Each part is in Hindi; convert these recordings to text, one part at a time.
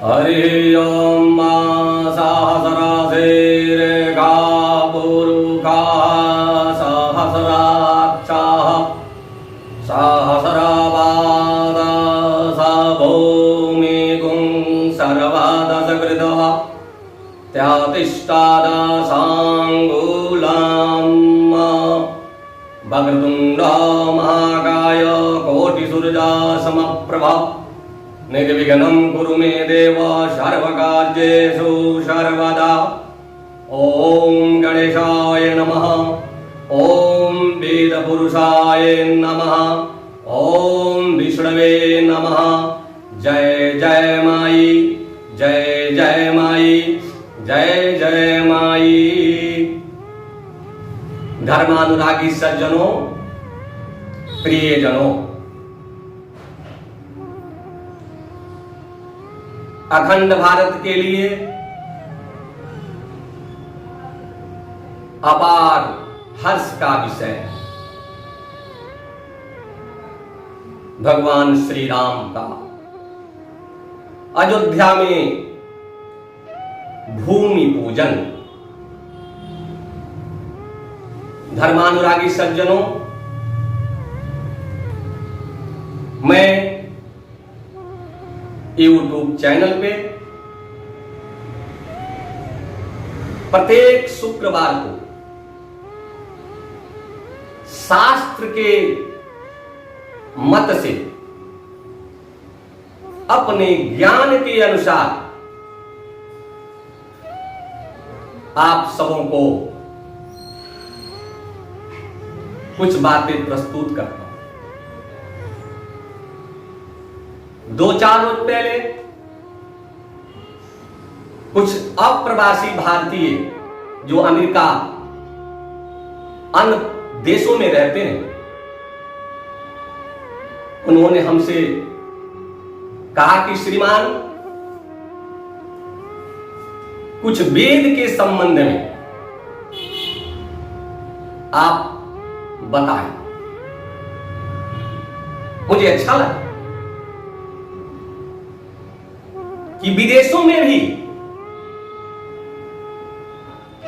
हरि ओम सहस्रशीर्षा पुरुषः सहस्राक्षः सहस्रपादः स भूमिगुं सर्वदशकृतः त्यातिष्ठादशाङ्गुलम् वक्रतुण्डः महाकाय कोटिसूर्यसमप्रभा निर्विघ्नं कुरु मे देव सर्वकार्येषु सर्वदा। ओम गणेशाय नमः। ओम वेदपुरुषाय नमः। ओम विष्णवे नमः। जय जय माई, जय जय माई, जय जय माई। धर्मानुरागी सज्जनों, प्रियजनों, अखंड भारत के लिए अपार हर्ष का विषय भगवान श्री राम का अयोध्या में भूमि पूजन। धर्मानुरागी सज्जनों, मैं यूट्यूब चैनल पे प्रत्येक शुक्रवार को शास्त्र के मत से अपने ज्ञान के अनुसार आप सबों को कुछ बातें प्रस्तुत करता हूं। 2-4 रोज पहले कुछ अप्रवासी भारतीय जो अमेरिका अन्य देशों में रहते हैं, उन्होंने हमसे कहा कि श्रीमान, कुछ वेद के संबंध में आप बताएं। मुझे अच्छा लगा कि विदेशों में भी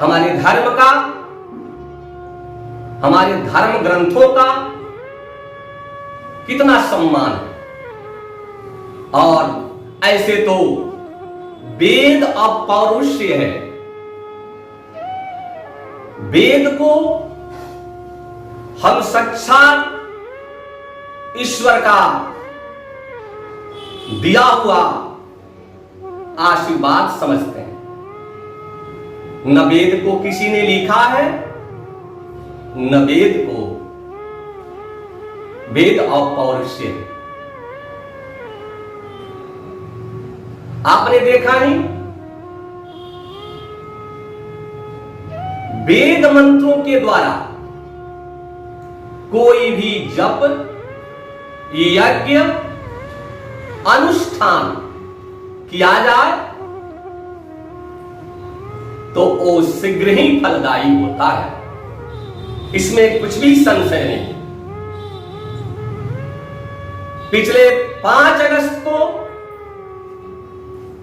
हमारे धर्म का, हमारे धर्म ग्रंथों का कितना सम्मान है। और ऐसे तो वेद अपौरुषीय है। वेद को हम साक्षात ईश्वर का दिया हुआ आशीर्वाद समझते हैं। न वेद को किसी ने लिखा है, न वेद को, वेद अपौरुषीय है। आपने देखा नहीं, वेद मंत्रों के द्वारा कोई भी जप, यज्ञ, अनुष्ठान किया जाए तो वो शीघ्र ही फलदायी होता है। इसमें कुछ भी संशय नहीं। पिछले 5 अगस्त को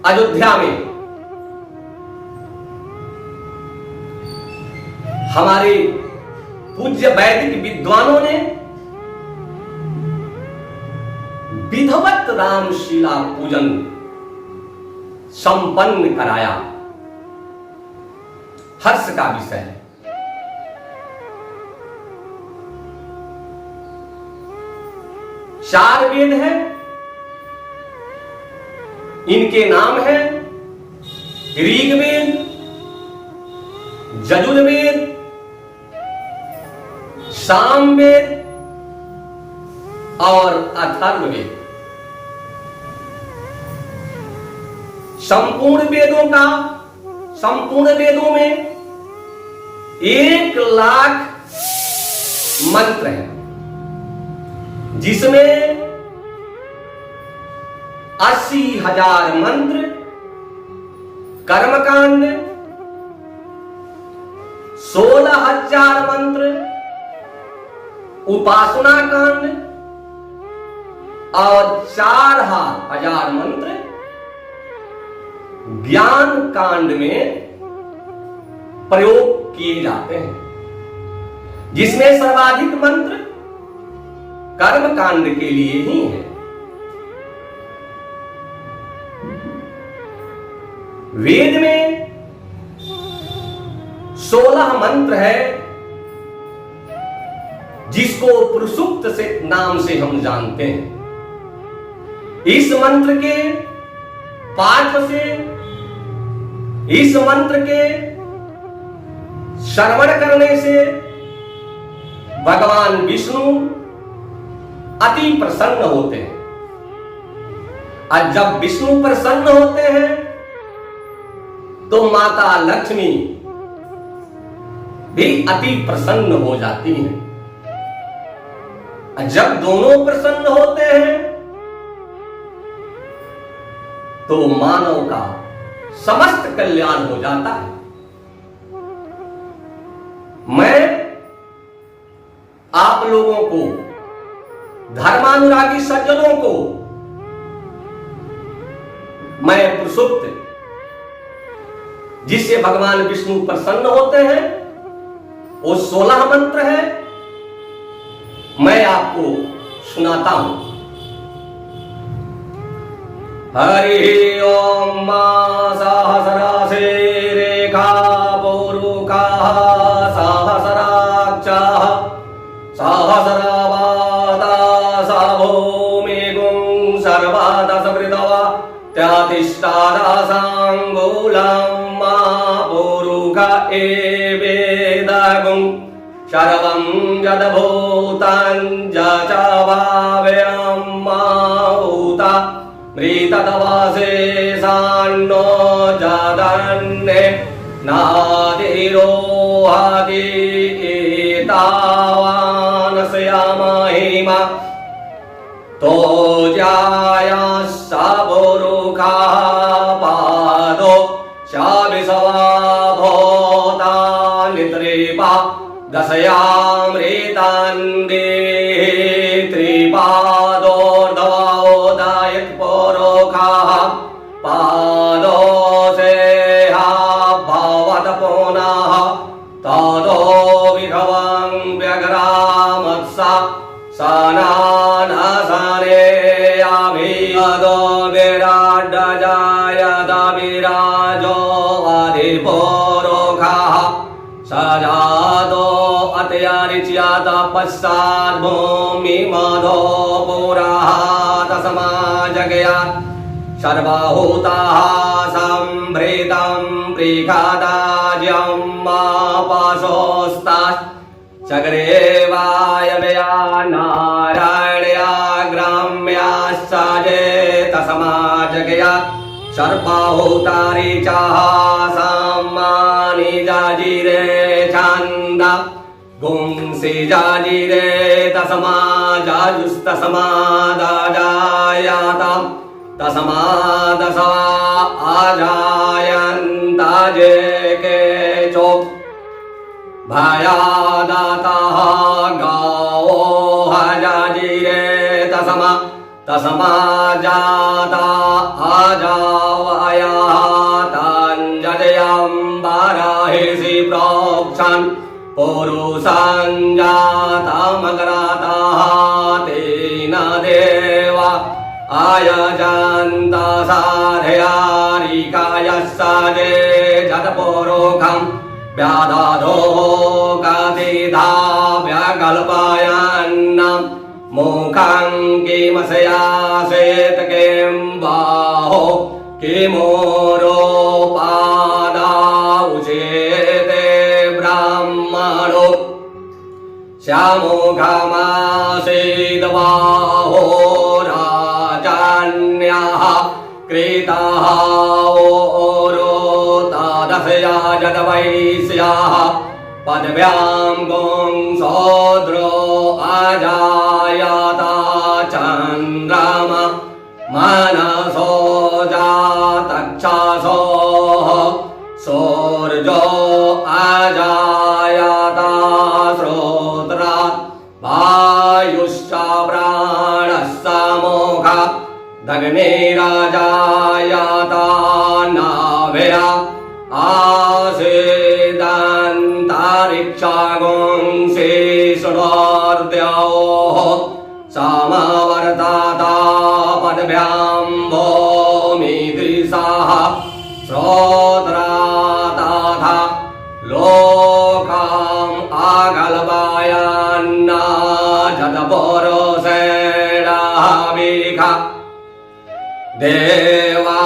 अयोध्या में हमारे पूज्य वैदिक विद्वानों ने विधिवत रामशीला पूजन संपन्न कराया। हर्ष का विषय है। चार वेद हैं, इनके नाम हैं ऋग्वेद, यजुर्वेद, सामवेद और अथर्ववेद। संपूर्ण वेदों में 1 लाख मंत्र हैं, जिसमें 80,000 मंत्र कर्मकांड, 16,000 मंत्र उपासना कांड और 4,000 मंत्र ज्ञान कांड में प्रयोग किए जाते हैं, जिसमें सर्वाधिक मंत्र कर्म कांड के लिए ही है। वेद में 16 मंत्र है, जिसको पुरुषुक्त से नाम से हम जानते हैं। इस मंत्र के पाठ से, इस मंत्र के श्रवण करने से भगवान विष्णु अति प्रसन्न होते हैं। और जब विष्णु प्रसन्न होते हैं तो माता लक्ष्मी भी अति प्रसन्न हो जाती हैं। और जब दोनों प्रसन्न होते हैं तो मानव का समस्त कल्याण हो जाता है। मैं आप लोगों को, धर्मानुरागी सज्जनों को, मैं पुरुषोक्त जिससे भगवान विष्णु प्रसन्न होते हैं, वो 16 मंत्र है, मैं आपको सुनाता हूं। हरि ओम सहस्रासे रेखा पौरुखा सहस्राक्षा सहस्रपादा भूमिगुं सर्वादशवृतवा त्यातिष्ठादासाङ्गूलं मा पौरुख एवेदगुं सर्वं यद्भूतं जचावाव्यं माहुता मृततवासेशान्नो जदन्ने नादिरोहादि एतावानस्यामहिमा तो जाया सबोरुखा पादो शाविसवा भोता नित्रिपा दशयामृतान्दे त्रिपादोर्धवादायत परोखा पादो से भवत पुनः तदो विभवं व्यग्रामत्सा सनानसने अभिदो विराडजायद विराजो अधिपोरोखः सजादो अत्यरिच्यात पश्चात् भूमिमधो पुराः समाजगयात् सर्वभूताः सम्भृतं प्रीखादाज्यं मापशोस्तात् चक्रे वायव्या नारायणया ग्राम्याश्चाजे तसमाजगयात् सर्वभूतानि चाह सम्मानि जाजिरे छन्दा गुंसि जाजिरे तस्माजाजुस्तस्मादाजायाता तस्मादसवा आजायन्ताजे केचो भयादातः गावो हजाजिरे तस्माजाता आजावयः तञ्जलयं बाराहिषि प्रोक्षन् पुरुषं जातमग्रातः तेन देवा आयजन्त साधयारिकायस्साजे जतपुरोखं व्याधाधो गतिधा व्यकल्पयन्नं मुखं किमस्यासेत किं बाहो किमोरोपादा उचेते ब्राह्मणो श्यामोघमासीद्बाहो राजान्याः कृताः ओरोतादशया जतवैश्याः पदव्यां गोंसोद्रो अजायता चन्द्रमा मनसो जातक्षसोः सूर्यो अजायता श्रोत्रात् वायुश्च प्राणः समोघा दग्निराजायता चागुंसे सुनोर्द्योः समावर्ताता पदभ्यां भूमिदृशाः श्रोत्राता लोकाम् आगल्पायन्ना जतपुरुषेणाभिखा देवा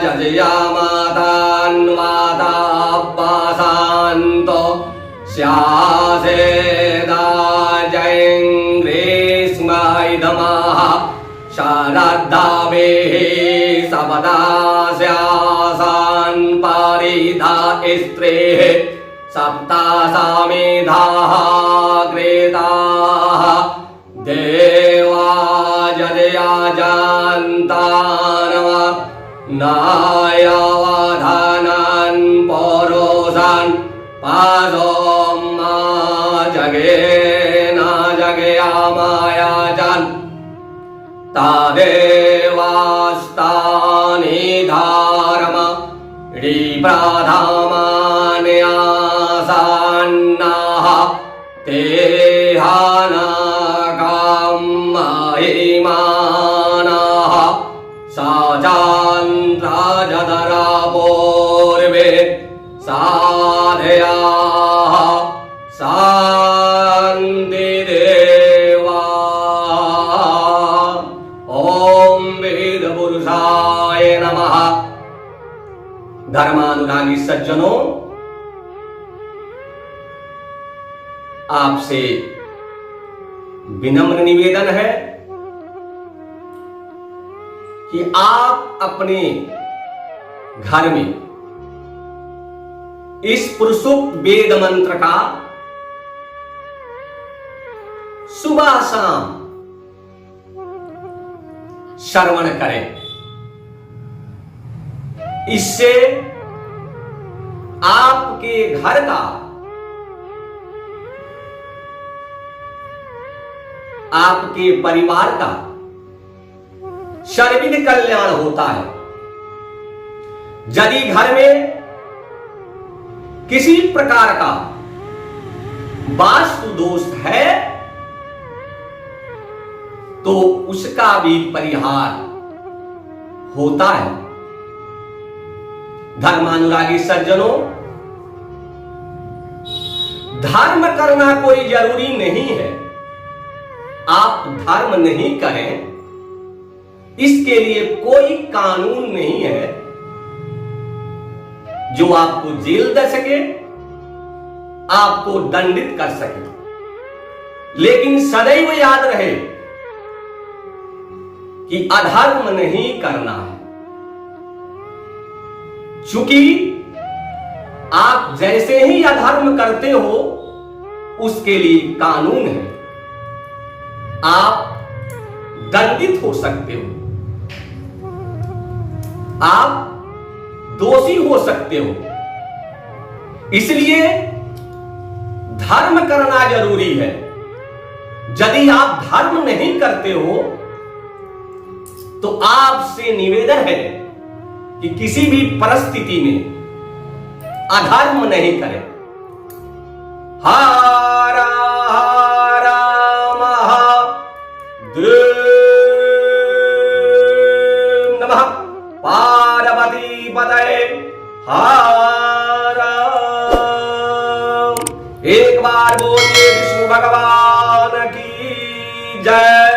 जजयामातान्वाताब्बासान्तो स्यासेदाजयं ग्रीष्मैदमाः शरद्दाभिः सपदास्यासान् परिधा स्त्रीः सप्तासामेधाः कृताः देवा जजया जानतानव नायावधानान् पौरोषान् पादों मा जगे न जगयामायाजान् तादेवास्तानि धारम ऋप्राधामान्यासान्नाः तेहानाकामहिमानाः साचान्द्राजधरा पूर्वे साधयाः शान्तिदेवा। ओम वेदपुरुषाय नमः। धर्मानुरागी सज्जनों, आपसे विनम्र निवेदन है कि आप अपने घर में इस पुरुषोक्त वेद मंत्र का सुबह शाम श्रवण करें। इससे आपके घर का, आपके परिवार का सर्विक कल्याण होता है। यदि घर में किसी प्रकार का वास्तु दोष है तो उसका भी परिहार होता है। धर्मानुरागी सज्जनों, धर्म करना कोई जरूरी नहीं है। आप धर्म नहीं करें, इसके लिए कोई कानून नहीं है जो आपको जेल दे सके, आपको दंडित कर सके। लेकिन सदैव याद रहे कि अधर्म नहीं करना है। चूंकि आप जैसे ही अधर्म करते हो उसके लिए कानून है, आप दंडित हो सकते हो, आप दोषी हो सकते हो। इसलिए धर्म करना जरूरी है। यदि आप धर्म नहीं करते हो तो आपसे निवेदन है कि किसी भी परिस्थिति में अधर्म नहीं करें। हर हर महादेव नमः। पार्वती पतये हर। एक बार बोलिए विष्णु भगवान की जय।